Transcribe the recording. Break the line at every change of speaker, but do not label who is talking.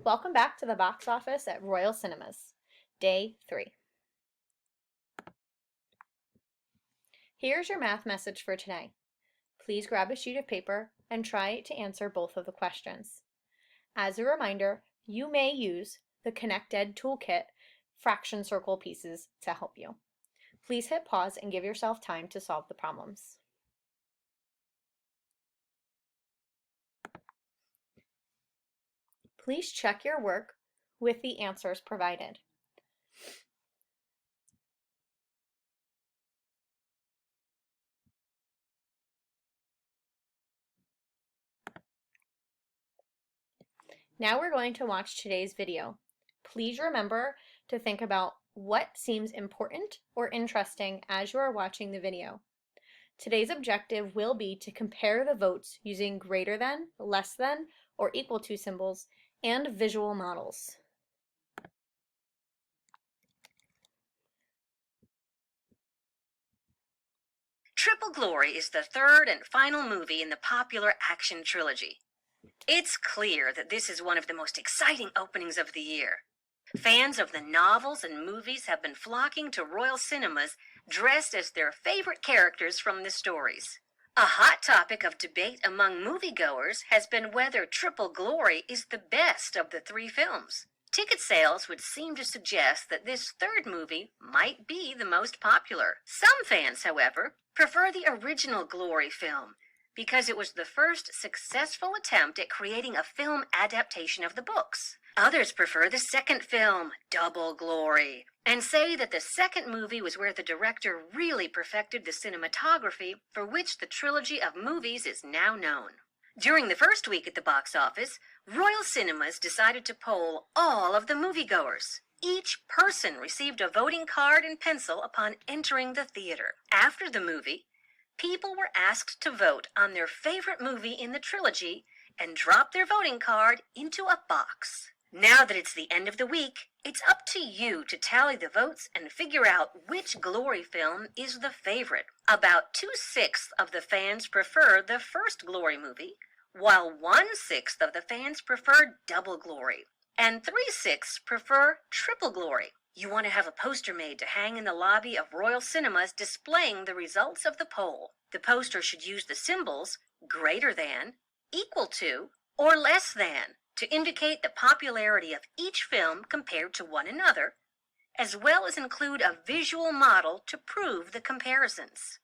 Welcome back to the box office at Royal Cinemas, Day 3. Here's your math message for today. Please grab a sheet of paper and try to answer both of the questions. As a reminder, you may use the ConnectEd Toolkit fraction circle pieces to help you. Please hit pause and give yourself time to solve the problems. Please check your work with the answers provided. Now we're going to watch today's video. Please remember to think about what seems important or interesting as you are watching the video. Today's objective will be to compare the votes using greater than, less than, or equal to symbols and visual models.
Triple Glory is the third and final movie in the popular action trilogy. It's clear that this is one of the most exciting openings of the year. Fans of the novels and movies have been flocking to Royal Cinemas dressed as their favorite characters from the stories. A hot topic of debate among moviegoers has been whether Triple Glory is the best of the three films. Ticket sales would seem to suggest that this third movie might be the most popular. Some fans, however, prefer the original Glory film because it was the first successful attempt at creating a film adaptation of the books. Others prefer the second film, Double Glory, and say that the second movie was where the director really perfected the cinematography for which the trilogy of movies is now known. During the first week at the box office, Royal Cinemas decided to poll all of the moviegoers. Each person received a voting card and pencil upon entering the theater. After the movie, people were asked to vote on their favorite movie in the trilogy and drop their voting card into a box. Now that it's the end of the week, it's up to you to tally the votes and figure out which Glory film is the favorite. About 2/6 of the fans prefer the first Glory movie, while 1/6 of the fans prefer Double Glory, and 3/6 prefer Triple Glory. You want to have a poster made to hang in the lobby of Royal Cinemas displaying the results of the poll. The poster should use the symbols greater than, equal to, or less than to indicate the popularity of each film compared to one another, as well as include a visual model to prove the comparisons.